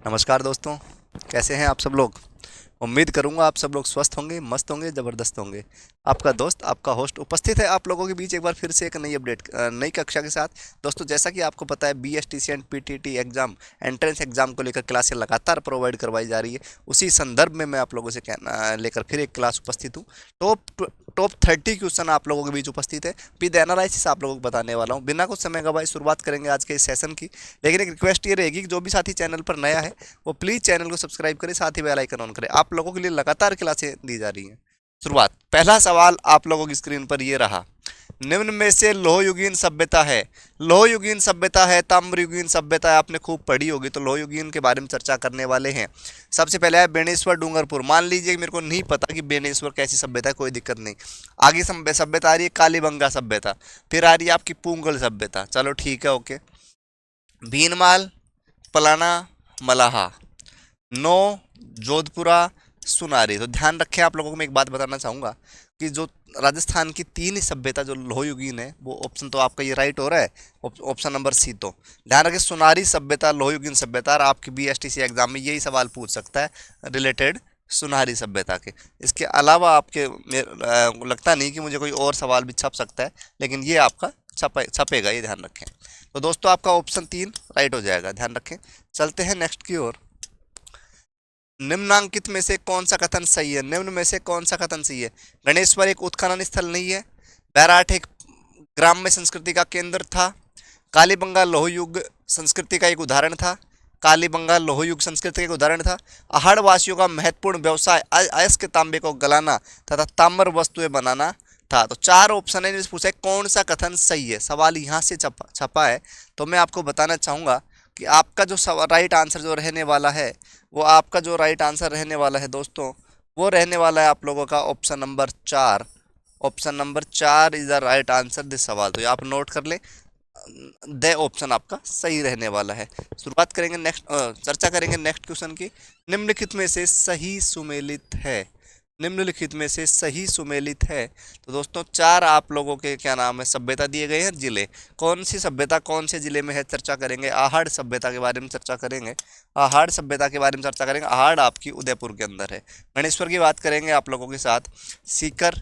नमस्कार दोस्तों। कैसे हैं आप सब लोग। उम्मीद करूंगा आप सब लोग स्वस्थ होंगे, मस्त होंगे, ज़बरदस्त होंगे। आपका दोस्त, आपका होस्ट उपस्थित है आप लोगों के बीच एक बार फिर से एक नई नई कक्षा के साथ। दोस्तों, जैसा कि आपको पता है, BSTC and PTT exam, entrance exam को लेकर क्लासें लगातार प्रोवाइड करवाई जा रही है। उसी संदर्भ में मैं आप लोगों से कहना लेकर फिर एक क्लास उपस्थित हूँ। टॉप टॉप 30 क्वेश्चन आप लोगों के बीच उपस्थित है। विद एनालिसिस आप लोगों को बताने वाला हूँ। बिना कुछ समय गवाए शुरुआत करेंगे आज के इस सेशन की। लेकिन एक रिक्वेस्ट ये रहेगी कि जो भी साथी चैनल पर नया है वो प्लीज़ चैनल को सब्सक्राइब करें, साथ ही बेल आइकन ऑन करें। आप लोगों के लिए लगातार क्लासें दी जा रही हैं। शुरुआत, पहला सवाल आप लोगों की स्क्रीन पर ये रहा। निम्न में से लोहयुगीन सभ्यता है। लोहयुगीन सभ्यता है, ताम्रयुगीन सभ्यता है, आपने खूब पढ़ी होगी। तो लोहयुगीन के बारे में चर्चा करने वाले हैं। सबसे पहले है बेणेश्वर डूंगरपुर। मान लीजिए कि मेरे को नहीं पता कि बेणेश्वर कैसी सभ्यता है, कोई दिक्कत नहीं। आगे सभ्यता आ रही है कालीबंगा सभ्यता, फिर आ रही है आपकी पूंगल सभ्यता। चलो ठीक है, ओके। भीनमाल, पलाना, मलाहा, नो, जोधपुरा, सुनारी। तो ध्यान रखें, आप लोगों को मैं एक बात बताना चाहूँगा कि जो राजस्थान की तीन ही सभ्यता जो लोहयुगीन है, वो ऑप्शन तो आपका ये राइट हो रहा है, ऑप्शन नंबर सी। तो ध्यान रखें, सुनारी सभ्यता, लोहयुगीन सभ्यता। और आपकी BSTC एग्जाम में यही सवाल पूछ सकता है रिलेटेड सुनहरी सभ्यता के। इसके अलावा आपके लगता नहीं कि मुझे कोई और सवाल भी छप सकता है, लेकिन ये आपका छपेगा, ये ध्यान रखें। तो दोस्तों, आपका ऑप्शन 3 राइट हो जाएगा, ध्यान रखें। चलते हैं नेक्स्ट की ओर। निम्नांकित में से कौन सा कथन सही है। निम्न में से कौन सा कथन सही है। गणेश्वर एक उत्खनन स्थल नहीं है। बैराठ एक ग्राम्य संस्कृति का केंद्र था। कालीबंगा लोहयुग संस्कृति का एक उदाहरण था। कालीबंगा लोहयुग संस्कृति का एक उदाहरण था। अहाड़ वासियों का महत्वपूर्ण व्यवसाय अयस्क तांबे को गलाना तथा ताम्र वस्तुएं बनाना था। तो 4 ऑप्शन है, पूछा है कौन सा कथन सही है। सवाल यहाँ से छपा है। तो मैं आपको बताना चाहूँगा कि आपका जो राइट आंसर जो रहने वाला है, वो आपका जो राइट आंसर रहने वाला है दोस्तों, वो रहने वाला है आप लोगों का option number 4। Option number 4 is the right answer this सवाल। तो ये आप नोट कर लें, द ऑप्शन आपका सही रहने वाला है। शुरुआत करेंगे नेक्स्ट, चर्चा करेंगे नेक्स्ट क्वेश्चन की। निम्नलिखित में से सही सुमेलित है। निम्नलिखित में से सही सुमेलित है। तो दोस्तों, 4 आप लोगों के क्या नाम है सभ्यता दिए गए हैं, जिले। कौन सी सभ्यता कौन से जिले में है, चर्चा करेंगे। आहड़ सभ्यता के बारे में चर्चा करेंगे। आहड़ सभ्यता के बारे में चर्चा करेंगे। आहड़ आपकी उदयपुर के अंदर है। गणेश्वर की बात करेंगे आप लोगों के साथ, सीकर।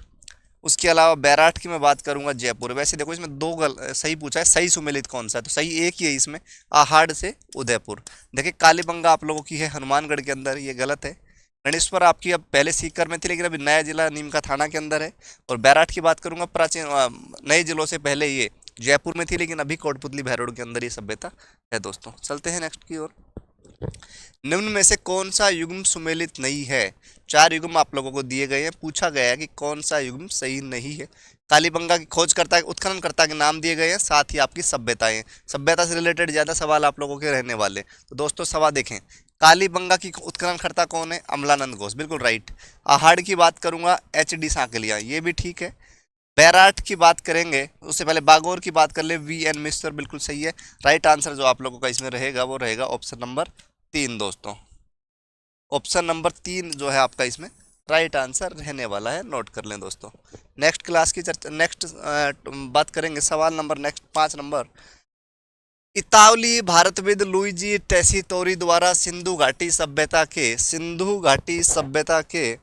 उसके अलावा बैराठ की मैं बात करूंगा, जयपुर। वैसे देखो, इसमें सही पूछा है, सही सुमेलित कौन सा है, तो सही एक ही है इसमें, आहड़ से उदयपुर। देखिए, कालीबंगा आप लोगों की है हनुमानगढ़ के अंदर, ये गलत है। गणेश्वर आपकी अब पहले सीकर में थी, लेकिन अभी नया जिला नीम का थाना के अंदर है। और बैराठ की बात करूंगा, प्राचीन नए जिलों से पहले ये जयपुर में थी, लेकिन अभी कोटपुतली भैरोड के अंदर ये सभ्यता है। दोस्तों, चलते हैं नेक्स्ट की ओर। निम्न में से कौन सा युग्म सुमेलित नहीं है। 4 युग्म आप लोगों को दिए गए हैं, पूछा गया है कि कौन सा युग्म सही नहीं है। कालीबंगा की खोजकर्ता उत्खननकर्ता के नाम दिए गए हैं, साथ ही आपकी सभ्यताएं। सभ्यता से रिलेटेड ज़्यादा सवाल आप लोगों के रहने वाले। तो दोस्तों, सवाल देखें, कालीबंगा की उत्खननकर्ता कौन है, अमलानंद घोष, बिल्कुल राइट। आहड़ की बात करूंगा, HD सांकलिया, ये भी ठीक है। बैराठ की बात करेंगे, उससे पहले बागौर की बात कर ले, VN मिश्र, बिल्कुल सही है। राइट आंसर जो आप लोगों का इसमें रहेगा, वो रहेगा ऑप्शन नंबर 3। दोस्तों, ऑप्शन नंबर 3 जो है आपका इसमें राइट आंसर रहने वाला है, नोट कर लें दोस्तों। नेक्स्ट क्लास की चर्चा, नेक्स्ट बात करेंगे, सवाल नंबर नेक्स्ट 5 नंबर। इतावली भारतविद लुइजी टेसीतोरी द्वारा सिंधु घाटी सभ्यता के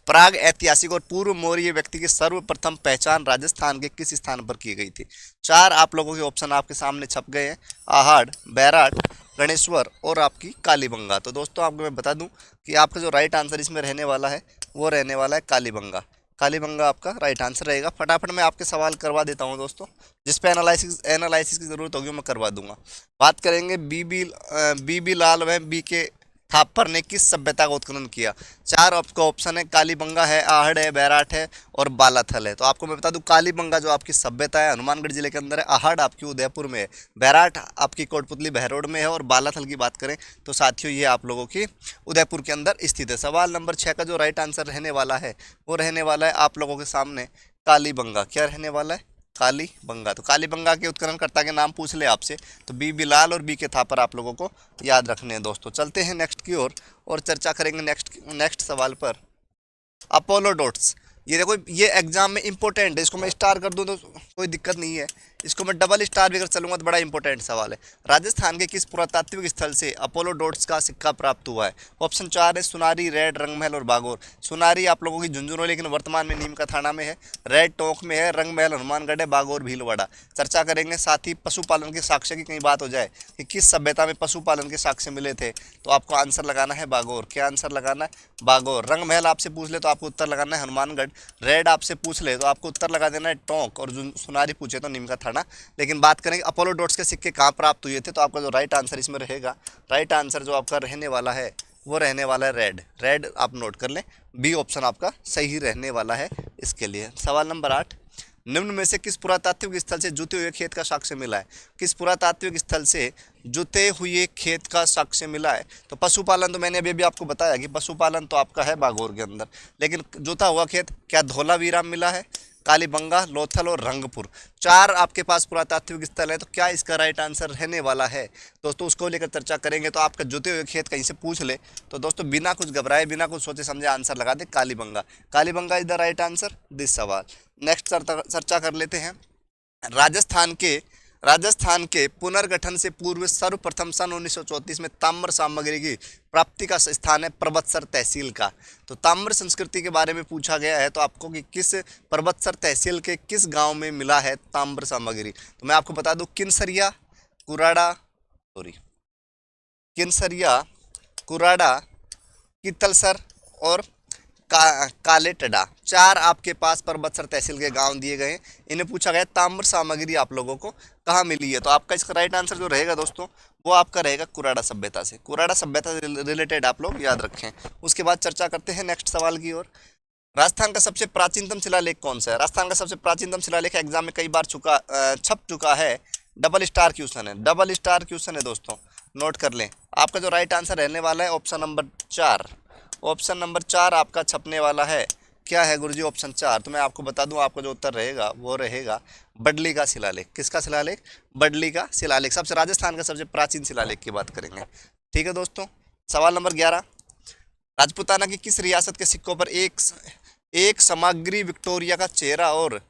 प्राग ऐतिहासिक और पूर्व मौर्य व्यक्ति की सर्वप्रथम पहचान राजस्थान के किस स्थान पर की गई थी। 4 आप लोगों के ऑप्शन आपके सामने छप गए हैं, आहड़, बैराठ, गणेश्वर और आपकी कालीबंगा। तो दोस्तों, आपको मैं बता दूं कि आपका जो राइट आंसर इसमें रहने वाला है, वो रहने वाला है कालीबंगा। कालीबंगा आपका राइट आंसर रहेगा। फटाफट मैं आपके सवाल करवा देता हूं दोस्तों, जिस पे एनालिसिस की ज़रूरत होगी मैं करवा दूंगा। बात करेंगे बीबी लाल व BK थापर ने किस सभ्यता का उत्खनन किया। 4 आपका ऑप्शन है, कालीबंगा है, आहड़ है, बैराठ है और बालाथल है। तो आपको मैं बता दूं, कालीबंगा जो आपकी सभ्यता है हनुमानगढ़ जिले के अंदर है, आहड़ आपकी उदयपुर में है, बैराठ आपकी कोटपुतली भैरोड में है और बालाथल की बात करें तो साथियों ये आप लोगों की उदयपुर के अंदर स्थित है। सवाल नंबर 6 का जो राइट आंसर रहने वाला है, वो रहने वाला है आप लोगों के सामने कालीबंगा। क्या रहने वाला है, कालीबंगा। तो कालीबंगा के उत्खननकर्ता के नाम पूछ ले आपसे, तो BB लाल और BK थापर आप लोगों को याद रखने हैं। दोस्तों, चलते हैं नेक्स्ट की ओर और चर्चा करेंगे नेक्स्ट सवाल पर। अपोलो डॉट्स, ये देखो, ये एग्जाम में इंपॉर्टेंट है, इसको मैं स्टार कर दूं तो कोई दिक्कत नहीं है। इसको मैं डबल स्टार भी अगर चलूंगा तो बड़ा इंपॉर्टेंट सवाल है। राजस्थान के किस पुरातात्विक स्थल से अपोलो डॉट्स का सिक्का प्राप्त हुआ है? ऑप्शन 4 है सुनारी, रेड, रंगमहल और बागोर। सुनारी आप लोगों की झुंझुनू लेकिन वर्तमान में नीम का थाना में है, रेड टोंक में है, रंगमहल हनुमानगढ़ है, बागोर भीलवाड़ा। चर्चा करेंगे। साथ ही पशुपालन के साक्ष्य की कहीं बात हो जाए कि किस सभ्यता में पशुपालन के साक्ष्य मिले थे, तो आपको आंसर लगाना है बागोर। क्या आंसर लगाना है? बागोर। रंगमहल आपसे पूछ ले तो आपको उत्तर लगाना है हनुमानगढ़। रेड आपसे पूछ ले तो आपको उत्तर लगा देना है टोंक, और सुनारी पूछे तो नीम का थाना। लेकिन बात करेंगे अपोलो डॉट्स के सिक्के कहाँ प्राप्त हुए थे, तो आपका जो राइट आंसर इसमें रहेगा, राइट आंसर जो आपका रहने वाला है वो रहने वाला है रेड। रेड आप नोट कर लें, बी ऑप्शन आपका सही रहने वाला है इसके लिए। सवाल नंबर 8, निम्न में से किस पुरातात्विक स्थल से जुते हुए खेत का साक्ष्य मिला है? किस पुरातात्विक स्थल से जुते हुए खेत का साक्ष्य मिला है? तो पशुपालन तो मैंने अभी अभी आपको बताया कि पशुपालन तो आपका है बागोर के अंदर, लेकिन जुता हुआ खेत क्या धौलावीरा मिला है, कालीबंगा, लोथल और रंगपुर। 4 आपके पास पुरातात्विक स्थल है, तो क्या इसका राइट आंसर रहने वाला है दोस्तों, उसको लेकर चर्चा करेंगे। तो आपका जुते हुए खेत कहीं से पूछ ले तो दोस्तों बिना कुछ घबराए, बिना कुछ सोचे समझे आंसर लगा दे Kalibanga. Kalibanga is the right answer this सवाल। नेक्स्ट चर्चा कर लेते हैं। राजस्थान के पुनर्गठन से पूर्व सर्वप्रथम सन 1934 में ताम्र सामग्री की प्राप्ति का स्थान है परबतसर तहसील का। तो ताम्र संस्कृति के बारे में पूछा गया है, तो आपको कि किस परबतसर तहसील के किस गांव में मिला है ताम्र सामग्री? तो मैं आपको बता दूं किनसरिया, कुराड़ा, कितलसर और काले टडा। 4 आपके पास परबतसर तहसील के गांव दिए गए हैं। इन्हें पूछा गया ताम्र सामग्री आप लोगों को कहाँ मिली है, तो आपका इसका राइट आंसर जो रहेगा दोस्तों वो आपका रहेगा कुराड़ा सभ्यता से। कुराड़ा सभ्यता से रिलेटेड आप लोग याद रखें। उसके बाद चर्चा करते हैं नेक्स्ट सवाल की ओर। राजस्थान का सबसे प्राचीनतम शिलालेख कौन सा है? राजस्थान का सबसे प्राचीनतम शिलालेख एग्जाम में कई बार छप चुका है, डबल स्टार क्वेश्चन है, डबल स्टार क्वेश्चन है दोस्तों, नोट कर लें। आपका जो राइट आंसर रहने वाला है ऑप्शन नंबर 4, ऑप्शन नंबर 4 आपका छपने वाला है। क्या है गुरुजी ऑप्शन 4? तो मैं आपको बता दूं आपका जो उत्तर रहेगा वो रहेगा बडली का शिलालेख। किसका शिलालेख? बडली का शिलालेख। सबसे राजस्थान का सबसे प्राचीन शिलालेख की बात करेंगे। ठीक है दोस्तों। सवाल नंबर 11, राजपूताना की किस रियासत के सिक्कों पर एक सामग्री विक्टोरिया का चेहरा और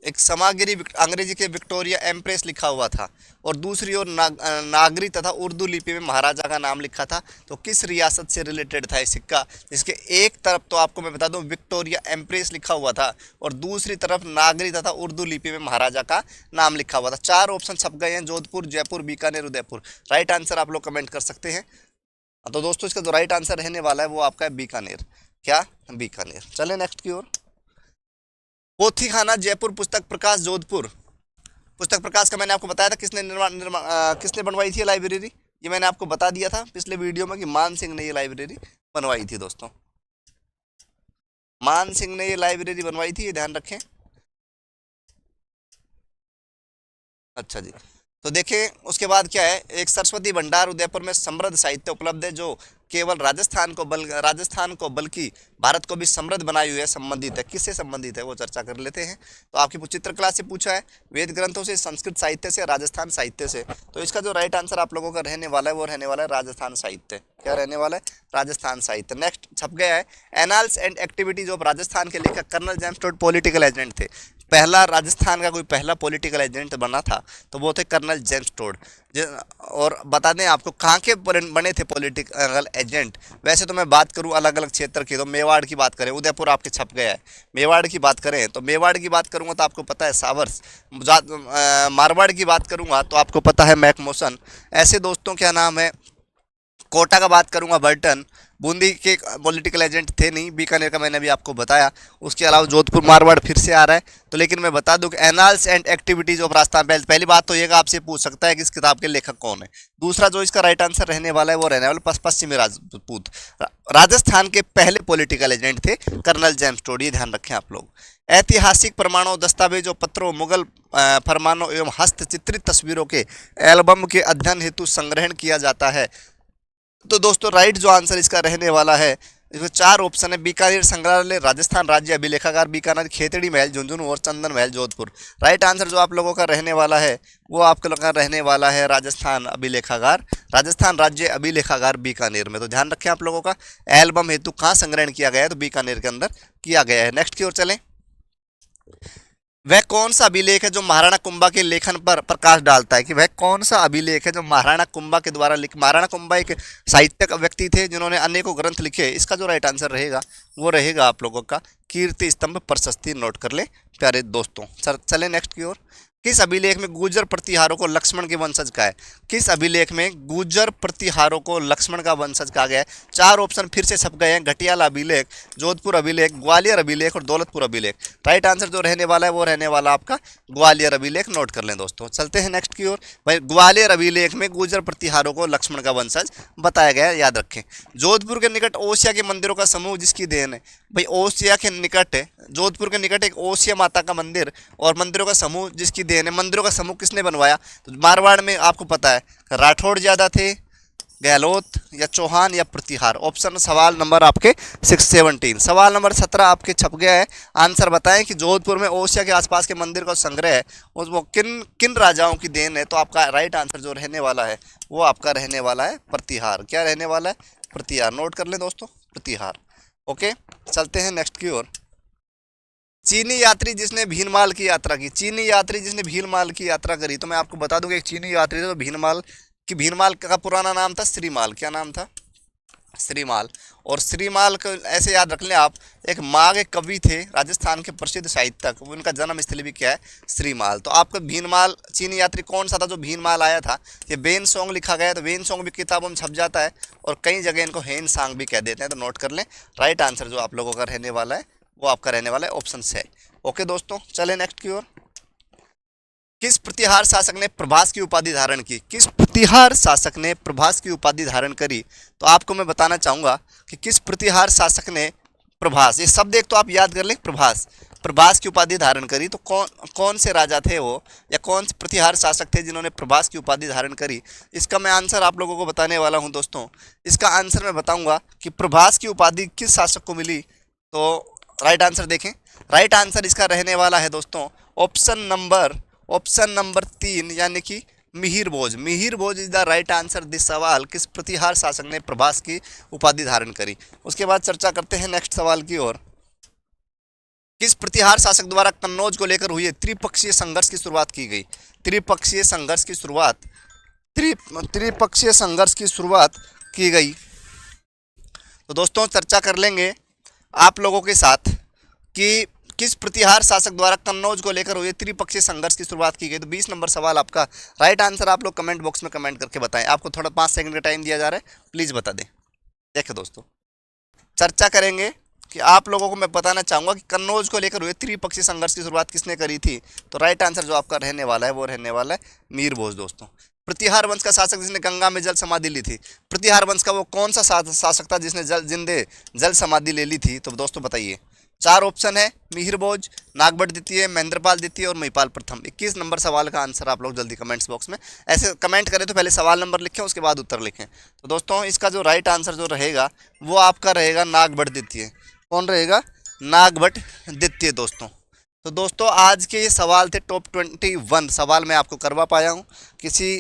एक सामग्री अंग्रेजी के विक्टोरिया एम्प्रेस लिखा हुआ था, और दूसरी ओर नागरी तथा उर्दू लिपि में महाराजा का नाम लिखा था? तो किस रियासत से रिलेटेड था ये सिक्का, जिसके एक तरफ तो आपको मैं बता दूं विक्टोरिया एम्प्रेस लिखा हुआ था और दूसरी तरफ नागरी तथा उर्दू लिपि में महाराजा का नाम लिखा हुआ था? 4 ऑप्शन छप गए हैं, जोधपुर, जयपुर, बीकानेर, उदयपुर। राइट आंसर आप लोग कमेंट कर सकते हैं। तो दोस्तों इसका जो राइट आंसर रहने वाला है वो आपका है बीकानेर। क्या? बीकानेर। चले नेक्स्ट की ओर। पोथीखाना जयपुर पुस्तक प्रकाश जोधपुर, पुस्तक प्रकाश का मैंने आपको बताया था किसने बनवाई थी लाइब्रेरी, ये मैंने आपको बता दिया था पिछले वीडियो में कि मान सिंह ने ये लाइब्रेरी बनवाई थी दोस्तों। मान सिंह ने ये लाइब्रेरी बनवाई थी, ये ध्यान रखें। अच्छा जी, तो देखें उसके बाद क्या है, एक सरस्वती भंडार उदयपुर में समृद्ध साहित्य उपलब्ध है, जो केवल राजस्थान को बल्कि भारत को भी समृद्ध बनाए हुए संबंधित है। किससे संबंधित है वो चर्चा कर लेते हैं। तो आपकी चित्रकला से पूछा है, वेद ग्रंथों से, संस्कृत साहित्य से, राजस्थान साहित्य से। तो इसका जो राइट आंसर आप लोगों का रहने वाला है वो रहने वाला है राजस्थान साहित्य। क्या रहने वाला है? राजस्थान साहित्य। नेक्स्ट छप गया है, annals and activities of Rajasthan के लेखक colonel James Tod political agent थे। पहला राजस्थान का कोई पहला पॉलिटिकल एजेंट बना था तो वो थे कर्नल जेम्स टोड। और बता दें आपको कहाँ के बने थे पॉलिटिकल एजेंट। वैसे तो मैं बात करूँ अलग अलग क्षेत्र की, तो मेवाड़ की बात करें, उदयपुर आपके छप गया है। मेवाड़ की बात करें तो मेवाड़ की बात करूँगा तो आपको पता है सावर्स। मारवाड़ की बात करूँगा तो आपको पता है मैकमोसन। ऐसे दोस्तों क्या नाम है, कोटा का बात करूंगा बर्टन। बूंदी के पॉलिटिकल एजेंट थे नहीं, बीकानेर का मैंने अभी आपको बताया। उसके अलावा जोधपुर मारवाड़ फिर से आ रहा है। तो लेकिन मैं बता दूं कि annals and activities of Rajasthan, पहली बात तो ये आपसे पूछ सकता है कि इस किताब के लेखक कौन है। दूसरा जो इसका राइट आंसर रहने वाला है वो रहने वाला पश्चिमी राजपूत। राजस्थान के पहले पॉलिटिकल एजेंट थे कर्नल जेम्स टोड, ये ध्यान रखें आप लोग। ऐतिहासिक प्रमाणों, दस्तावेजों, पत्रों, मुगल फरमानों एवं हस्तचित्रित तस्वीरों के एल्बम के अध्ययन हेतु संग्रहण किया जाता है। तो दोस्तों राइट जो आंसर इसका रहने वाला है, इसमें 4 ऑप्शन है, बीकानेर संग्रहालय, राजस्थान राज्य अभिलेखागार बीकानेर, खेतड़ी महल झुंझुनू और चंदन महल जोधपुर। राइट आंसर जो आप लोगों का रहने वाला है वो आपका लोगों का रहने वाला है राजस्थान अभिलेखागार, राजस्थान राज्य अभिलेखागार बीकानेर में। तो ध्यान रखें आप लोगों का, एल्बम हेतु कहाँ संग्रहण किया गया है, तो बीकानेर के अंदर किया गया है। नेक्स्ट की ओर चलें। वह कौन सा अभिलेख है जो महाराणा कुंभा के लेखन पर प्रकाश डालता है, कि वह कौन सा अभिलेख है जो महाराणा कुंभा के द्वारा लिख, महाराणा कुंभा एक साहित्यक व्यक्ति थे जिन्होंने अनेकों ग्रंथ लिखे। इसका जो राइट आंसर रहेगा वो रहेगा आप लोगों का कीर्ति स्तंभ प्रशस्ति। नोट कर ले प्यारे दोस्तों। चले नेक्स्ट की ओर। किस अभिलेख में गुर्जर प्रतिहारों को लक्ष्मण के वंशज का है? किस अभिलेख में गुर्जर प्रतिहारों को लक्ष्मण का वंशज कहा गया है? चार ऑप्शन फिर से छप गए हैं, घटियाल अभिलेख, जोधपुर अभिलेख, ग्वालियर अभिलेख और दौलतपुर अभिलेख। राइट आंसर जो रहने वाला है वो रहने वाला आपका ग्वालियर अभिलेख। नोट कर लें दोस्तों। चलते हैं नेक्स्ट की ओर। भाई ग्वालियर अभिलेख में गुर्जर प्रतिहारों को लक्ष्मण का वंशज बताया गया है, याद रखें। जोधपुर के निकट ओसिया के मंदिरों का समूह जिसकी देन है? भाई ओसिया के निकट है, जोधपुर के निकट एक ओसिया माता का मंदिर और मंदिरों का समूह जिसकी देन है। मंदिरों का समूह किसने बनवाया? तो मारवाड़ में आपको पता है राठौड़ ज्यादा थे, गहलोत या चौहान या प्रतिहार। ऑप्शन सवाल नंबर आपके 617। सवाल नंबर 17 आपके छप गया है। आंसर बताएं कि जोधपुर में ओसिया के आसपास के मंदिर का संग्रह है वो किन किन राजाओं की देन है? तो आपका राइट आंसर जो रहने वाला है वो आपका रहने वाला है प्रतिहार। क्या रहने वाला है? प्रतिहार। नोट कर लें दोस्तों, प्रतिहार। ओके, चलते हैं नेक्स्ट की ओर। चीनी यात्री जिसने भीनमाल की यात्रा की, चीनी यात्री जिसने भीनमाल की यात्रा करी, तो मैं आपको बता दूं कि एक चीनी यात्री था तो भीनमाल की, भीनमाल का पुराना नाम था श्रीमाल। क्या नाम था? श्रीमाल। और श्रीमाल को ऐसे याद रख लें आप, एक माघ एक कवि थे राजस्थान के प्रसिद्ध साहित्यक, उनका जन्म स्थल भी क्या है? श्रीमाल। तो आपका भीनमाल चीनी यात्री कौन सा था जो भीनमाल आया था? ये वेन सॉन्ग लिखा गया है, तो वेन सॉन्ग भी किताबों में छप जाता है और कई जगह इनको हेन सॉन्ग भी कह देते हैं, तो नोट कर लें। राइट आंसर जो आप लोगों का रहने वाला है वो आपका रहने वाला है ऑप्शन है। ओके दोस्तों, चले नेक्स्ट की ओर। किस प्रतिहार शासक ने प्रभास की उपाधि धारण की? किस प्रतिहार शासक ने प्रभास की उपाधि धारण करी? तो आपको मैं बताना चाहूंगा कि किस प्रतिहार शासक ने प्रभास, ये शब्द एक तो आप याद कर लें, प्रभास, प्रभास की उपाधि धारण करी। तो कौन कौन से राजा थे वो, या कौन से प्रतिहार शासक थे जिन्होंने प्रभास की उपाधि धारण करी? इसका मैं आंसर आप लोगों को बताने वाला हूं दोस्तों। इसका आंसर मैं बताऊंगा कि प्रभास की उपाधि किस शासक को मिली। तो राइट आंसर देखें, राइट आंसर इसका रहने वाला है दोस्तों ऑप्शन नंबर 3, यानी कि Mihir Bhoj. Mihir Bhoj is the right answer this सवाल। किस प्रतिहार शासक ने प्रभास की उपाधि धारण करी? उसके बाद चर्चा करते हैं नेक्स्ट सवाल की ओर। किस प्रतिहार शासक द्वारा कन्नौज को लेकर हुए त्रिपक्षीय संघर्ष की शुरुआत की गई? त्रिपक्षीय संघर्ष की शुरुआत त्रिपक्षीय संघर्ष की शुरुआत की गई। तो दोस्तों चर्चा कर लेंगे आप लोगों के साथ कि किस प्रतिहार शासक द्वारा कन्नौज को लेकर हुए त्रिपक्षीय संघर्ष की शुरुआत की गई। तो 20 नंबर सवाल आपका राइट आंसर आप लोग कमेंट बॉक्स में कमेंट करके बताएं। आपको थोड़ा 5 सेकंड का टाइम दिया जा रहा है, प्लीज़ बता दें। देखो दोस्तों, चर्चा करेंगे कि आप लोगों को मैं बताना चाहूँगा कि कन्नौज को लेकर हुए त्रिपक्षीय संघर्ष की शुरुआत किसने करी थी। तो राइट आंसर जो आपका रहने वाला है वो रहने वाला है मीर भोज दोस्तों। प्रतिहार वंश का शासक जिसने गंगा में जल समाधि ली थी, प्रतिहार वंश का वो कौन सा शासक था जिसने जिंदे जल समाधि ले ली थी? तो दोस्तों बताइए। 4 ऑप्शन है, मिहिर भोज, नागभट्ट द्वितीय, महेंद्रपाल द्वितीय और महिपाल प्रथम। 21 नंबर सवाल का आंसर आप लोग जल्दी कमेंट्स बॉक्स में ऐसे कमेंट करें तो पहले सवाल नंबर लिखें उसके बाद उत्तर लिखें। तो दोस्तों इसका जो राइट आंसर जो रहेगा वो आपका रहेगा नागभट्ट द्वितीय। कौन रहेगा? नागभट्ट द्वितीय दोस्तों। तो दोस्तों आज के ये सवाल थे टॉप 21 सवाल मैं आपको करवा पाया हूँ। किसी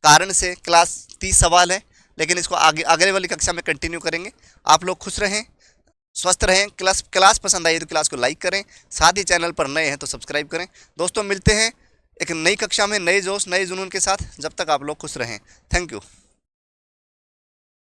कारण से क्लास 30 सवाल है, लेकिन इसको आगे अगले वाली कक्षा में कंटिन्यू करेंगे। आप लोग खुश रहें, स्वस्थ रहें। क्लास पसंद आई तो क्लास को लाइक करें, साथ ही चैनल पर नए हैं तो सब्सक्राइब करें। दोस्तों मिलते हैं एक नई कक्षा में नए जोश नए जुनून के साथ। जब तक आप लोग खुश रहें। Thank you.